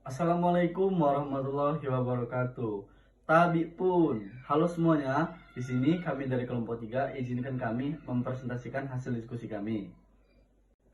Assalamualaikum warahmatullahi wabarakatuh. Tabi pun, halo semuanya. Di sini kami dari kelompok 3 izinkan kami mempresentasikan hasil diskusi kami.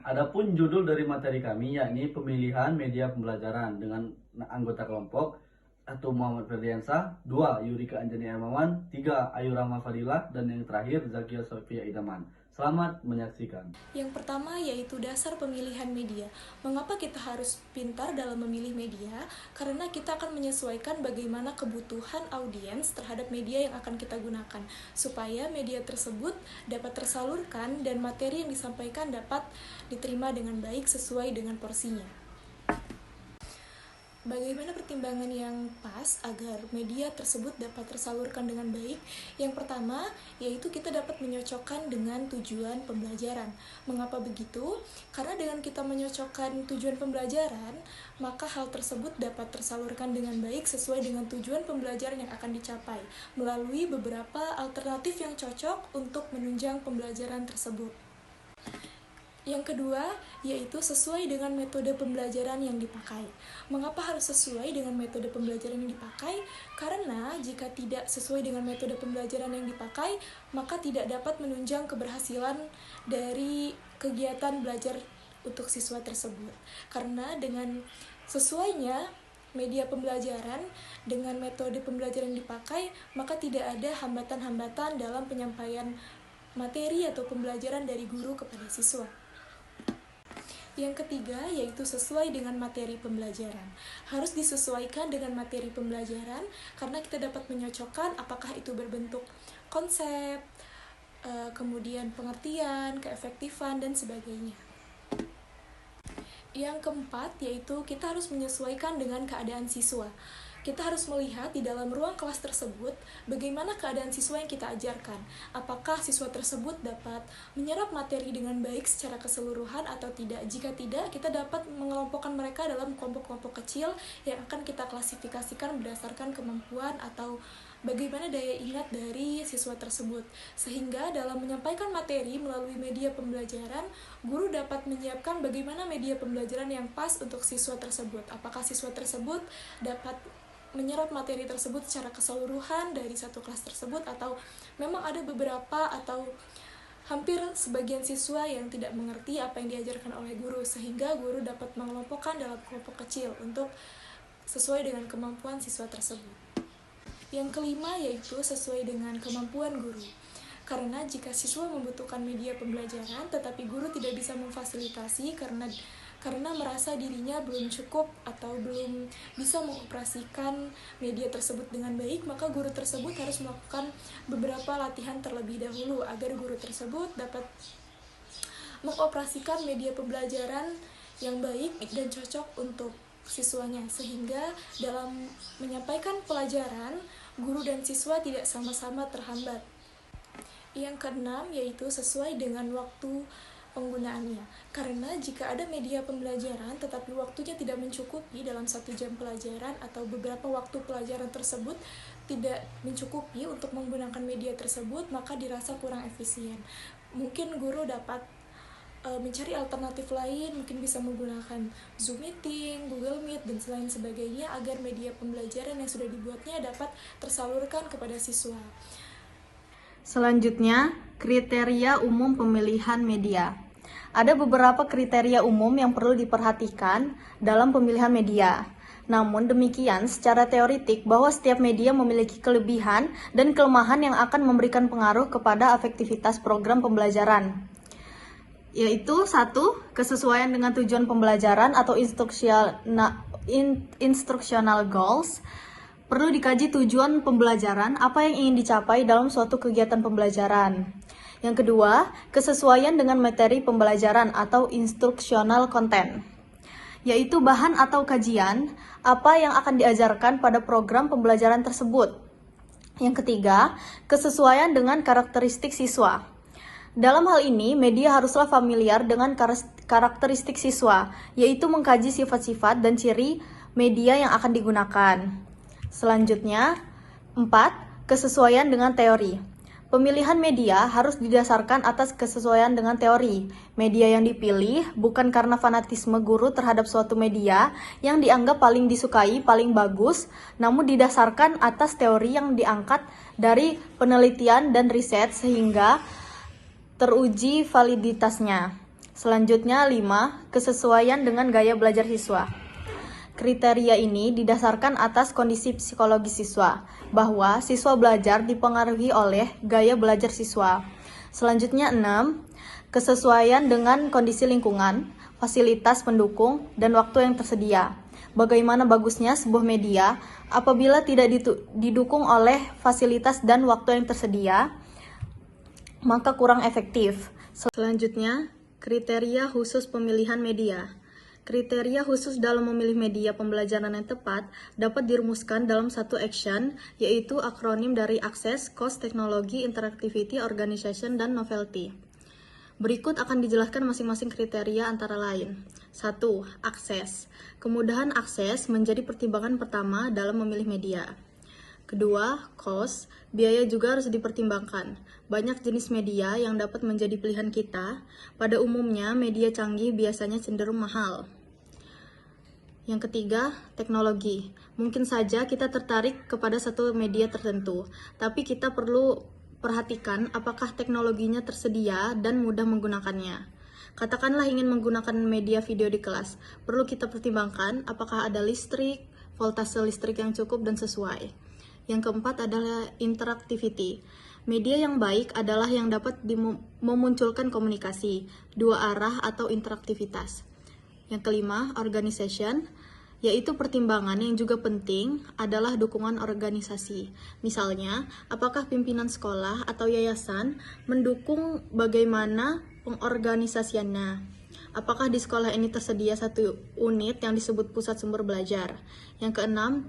Adapun judul dari materi kami yakni pemilihan media pembelajaran dengan anggota kelompok 1 Muhammad Ferdiansah, 2 Yurika Anjani Hermawan, 3 Ayu Rahma Fadilah, dan yang terakhir Zakia Sofia Idaman. Selamat menyaksikan. Yang pertama yaitu dasar pemilihan media. Mengapa kita harus pintar dalam memilih media? Karena kita akan menyesuaikan bagaimana kebutuhan audiens terhadap media yang akan kita gunakan, supaya media tersebut dapat tersalurkan dan materi yang disampaikan dapat diterima dengan baik sesuai dengan porsinya. Bagaimana pertimbangan yang pas agar media tersebut dapat tersalurkan dengan baik? Yang pertama, yaitu kita dapat menyocokkan dengan tujuan pembelajaran. Mengapa begitu? Karena dengan kita menyocokkan tujuan pembelajaran, maka hal tersebut dapat tersalurkan dengan baik sesuai dengan tujuan pembelajaran yang akan dicapai, melalui beberapa alternatif yang cocok untuk menunjang pembelajaran tersebut. Yang kedua, yaitu sesuai dengan metode pembelajaran yang dipakai. Mengapa harus sesuai dengan metode pembelajaran yang dipakai? Karena jika tidak sesuai dengan metode pembelajaran yang dipakai, maka tidak dapat menunjang keberhasilan dari kegiatan belajar untuk siswa tersebut. Karena dengan sesuainya media pembelajaran dengan metode pembelajaran yang dipakai, maka tidak ada hambatan-hambatan dalam penyampaian materi atau pembelajaran dari guru kepada siswa. Yang ketiga, yaitu sesuai dengan materi pembelajaran. Harus disesuaikan dengan materi pembelajaran karena kita dapat menyocokkan apakah itu berbentuk konsep, kemudian pengertian, keefektifan, dan sebagainya. Yang keempat, yaitu kita harus menyesuaikan dengan keadaan siswa. Kita harus melihat di dalam ruang kelas tersebut bagaimana keadaan siswa yang kita ajarkan. Apakah siswa tersebut dapat menyerap materi dengan baik secara keseluruhan atau tidak. Jika tidak, kita dapat mengelompokkan mereka dalam kelompok-kelompok kecil yang akan kita klasifikasikan berdasarkan kemampuan atau bagaimana daya ingat dari siswa tersebut. Sehingga dalam menyampaikan materi melalui media pembelajaran, guru dapat menyiapkan bagaimana media pembelajaran yang pas untuk siswa tersebut. Apakah siswa tersebut dapat menyerap materi tersebut secara keseluruhan dari satu kelas tersebut, atau memang ada beberapa atau hampir sebagian siswa yang tidak mengerti apa yang diajarkan oleh guru, sehingga guru dapat mengelompokkan dalam kelompok kecil untuk sesuai dengan kemampuan siswa tersebut. Yang kelima, yaitu sesuai dengan kemampuan guru. Karena jika siswa membutuhkan media pembelajaran tetapi guru tidak bisa memfasilitasi karena merasa dirinya belum cukup atau belum bisa mengoperasikan media tersebut dengan baik, maka guru tersebut harus melakukan beberapa latihan terlebih dahulu agar guru tersebut dapat mengoperasikan media pembelajaran yang baik dan cocok untuk siswanya, sehingga dalam menyampaikan pelajaran, guru dan siswa tidak sama-sama terhambat. Yang keenam, yaitu sesuai dengan waktu penggunaannya. Karena jika ada media pembelajaran tetapi waktunya tidak mencukupi dalam 1 jam pelajaran atau beberapa waktu pelajaran tersebut tidak mencukupi untuk menggunakan media tersebut, maka dirasa kurang efisien. Mungkin guru dapat mencari alternatif lain, mungkin bisa menggunakan Zoom Meeting, Google Meet, dan lain sebagainya agar media pembelajaran yang sudah dibuatnya dapat tersalurkan kepada siswa. Selanjutnya, kriteria umum pemilihan media. Ada beberapa kriteria umum yang perlu diperhatikan dalam pemilihan media. Namun demikian, secara teoritik bahwa setiap media memiliki kelebihan dan kelemahan yang akan memberikan pengaruh kepada efektivitas program pembelajaran. Yaitu 1. Kesesuaian dengan tujuan pembelajaran atau instructional goals. Perlu dikaji tujuan pembelajaran, apa yang ingin dicapai dalam suatu kegiatan pembelajaran. Yang kedua, kesesuaian dengan materi pembelajaran atau instructional content, yaitu bahan atau kajian, apa yang akan diajarkan pada program pembelajaran tersebut. Yang ketiga, kesesuaian dengan karakteristik siswa. Dalam hal ini, media haruslah familiar dengan karakteristik siswa, yaitu mengkaji sifat-sifat dan ciri media yang akan digunakan. Selanjutnya, 4. Kesesuaian dengan teori. Pemilihan media harus didasarkan atas kesesuaian dengan teori. Media yang dipilih bukan karena fanatisme guru terhadap suatu media yang dianggap paling disukai, paling bagus, namun didasarkan atas teori yang diangkat dari penelitian dan riset sehingga teruji validitasnya. Selanjutnya 5. Kesesuaian dengan gaya belajar siswa. Kriteria ini didasarkan atas kondisi psikologis siswa, bahwa siswa belajar dipengaruhi oleh gaya belajar siswa. Selanjutnya 6. Kesesuaian dengan kondisi lingkungan, fasilitas pendukung, dan waktu yang tersedia. Bagaimana bagusnya sebuah media apabila tidak didukung oleh fasilitas dan waktu yang tersedia, maka kurang efektif. Selanjutnya, kriteria khusus pemilihan media. Kriteria khusus dalam memilih media pembelajaran yang tepat dapat dirumuskan dalam satu action, yaitu akronim dari Access, Cost, Teknologi, Interactivity, Organization, dan Novelty. Berikut akan dijelaskan masing-masing kriteria antara lain. 1. Akses. Kemudahan akses menjadi pertimbangan pertama dalam memilih media. Kedua, cost. Biaya juga harus dipertimbangkan. Banyak jenis media yang dapat menjadi pilihan kita. Pada umumnya, media canggih biasanya cenderung mahal. Yang ketiga, teknologi. Mungkin saja kita tertarik kepada satu media tertentu, tapi kita perlu perhatikan apakah teknologinya tersedia dan mudah menggunakannya. Katakanlah ingin menggunakan media video di kelas, perlu kita pertimbangkan apakah ada listrik, voltase listrik yang cukup dan sesuai. Yang keempat adalah interactivity. Media yang baik adalah yang dapat memunculkan komunikasi, dua arah atau interaktivitas. Yang kelima, organization, yaitu pertimbangan yang juga penting adalah dukungan organisasi. Misalnya, apakah pimpinan sekolah atau yayasan mendukung bagaimana pengorganisasiannya? Apakah di sekolah ini tersedia satu unit yang disebut pusat sumber belajar? Yang keenam,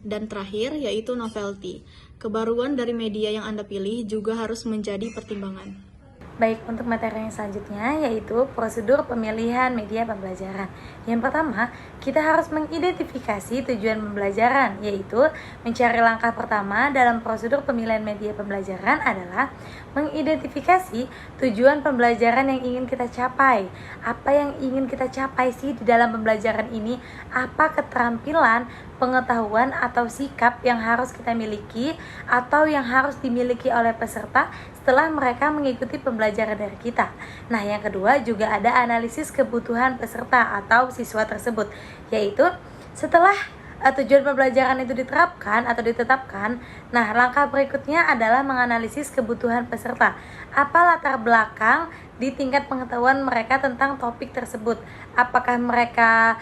dan terakhir, yaitu novelty. Kebaruan dari media yang Anda pilih juga harus menjadi pertimbangan. Baik, untuk materi yang selanjutnya yaitu prosedur pemilihan media pembelajaran. Yang pertama, kita harus mengidentifikasi tujuan pembelajaran, yaitu mencari langkah pertama dalam prosedur pemilihan media pembelajaran adalah mengidentifikasi tujuan pembelajaran yang ingin kita capai. Apa yang ingin kita capai sih di dalam pembelajaran ini? Apa keterampilan, pengetahuan atau sikap yang harus kita miliki atau yang harus dimiliki oleh peserta setelah mereka mengikuti pembelajaran dari kita. Nah, yang kedua juga ada analisis kebutuhan peserta atau siswa tersebut, yaitu setelah tujuan pembelajaran itu diterapkan atau ditetapkan, nah langkah berikutnya adalah menganalisis kebutuhan peserta. Apa latar belakang di tingkat pengetahuan mereka tentang topik tersebut? Apakah mereka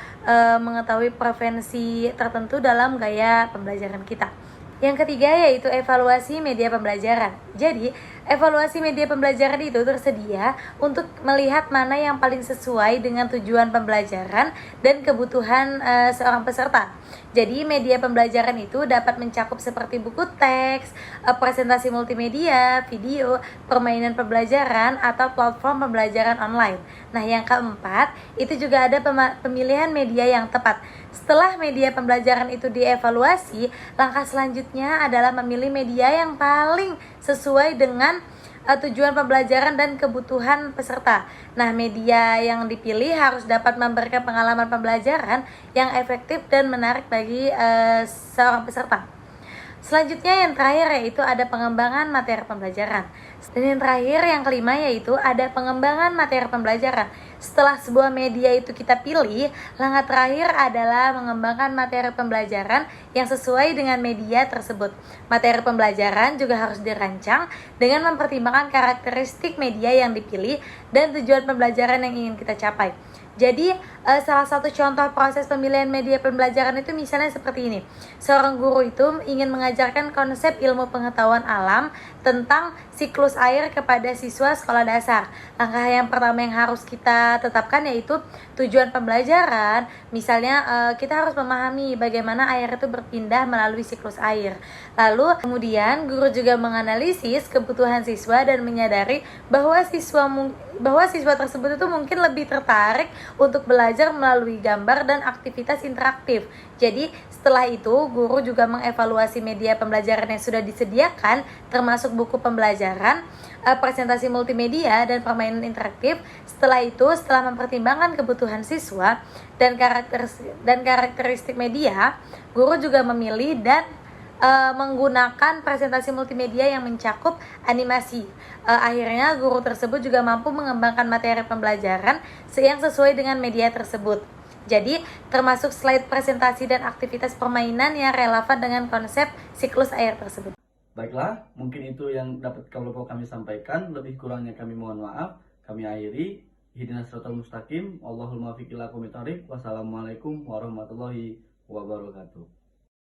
mengetahui preferensi tertentu dalam gaya pembelajaran kita? Yang ketiga yaitu evaluasi media pembelajaran. Jadi, evaluasi media pembelajaran itu tersedia untuk melihat mana yang paling sesuai dengan tujuan pembelajaran dan kebutuhan seorang peserta. Jadi, media pembelajaran itu dapat mencakup seperti buku teks, presentasi multimedia, video, permainan pembelajaran, atau platform pembelajaran online. Nah, yang keempat, itu juga ada pemilihan media yang tepat. Setelah media pembelajaran itu dievaluasi, langkah selanjutnya adalah memilih media yang paling sesuai dengan tujuan pembelajaran dan kebutuhan peserta. Nah, media yang dipilih harus dapat memberikan pengalaman pembelajaran yang efektif dan menarik bagi seorang peserta. Selanjutnya yang terakhir yaitu ada pengembangan materi pembelajaran. Dan yang terakhir yang kelima yaitu ada pengembangan materi pembelajaran. Setelah sebuah media itu kita pilih, langkah terakhir adalah mengembangkan materi pembelajaran yang sesuai dengan media tersebut. Materi pembelajaran juga harus dirancang dengan mempertimbangkan karakteristik media yang dipilih dan tujuan pembelajaran yang ingin kita capai. Jadi salah satu contoh proses pemilihan media pembelajaran itu misalnya seperti ini. Seorang guru itu ingin mengajarkan konsep ilmu pengetahuan alam tentang siklus air kepada siswa sekolah dasar. Langkah yang pertama yang harus kita tetapkan yaitu tujuan pembelajaran. Misalnya kita harus memahami bagaimana air itu berpindah melalui siklus air. Lalu kemudian guru juga menganalisis kebutuhan siswa dan menyadari bahwa siswa tersebut itu mungkin lebih tertarik untuk belajar melalui gambar dan aktivitas interaktif. Jadi setelah itu guru juga mengevaluasi media pembelajaran yang sudah disediakan, termasuk buku pembelajaran, presentasi multimedia, dan permainan interaktif. Setelah itu, setelah mempertimbangkan kebutuhan siswa dan karakteristik media, guru juga memilih dan menggunakan presentasi multimedia yang mencakup animasi. Akhirnya guru tersebut juga mampu mengembangkan materi pembelajaran yang sesuai dengan media tersebut. Jadi termasuk slide presentasi dan aktivitas permainan yang relevan dengan konsep siklus air tersebut. Baiklah, mungkin itu yang dapat kami sampaikan. Lebih kurangnya kami mohon maaf. Kami akhiri. Ihdinas siratal mustaqim. Wallahul muwaffiq ila aqwamit thoriq. Wassalamualaikum warahmatullahi wabarakatuh.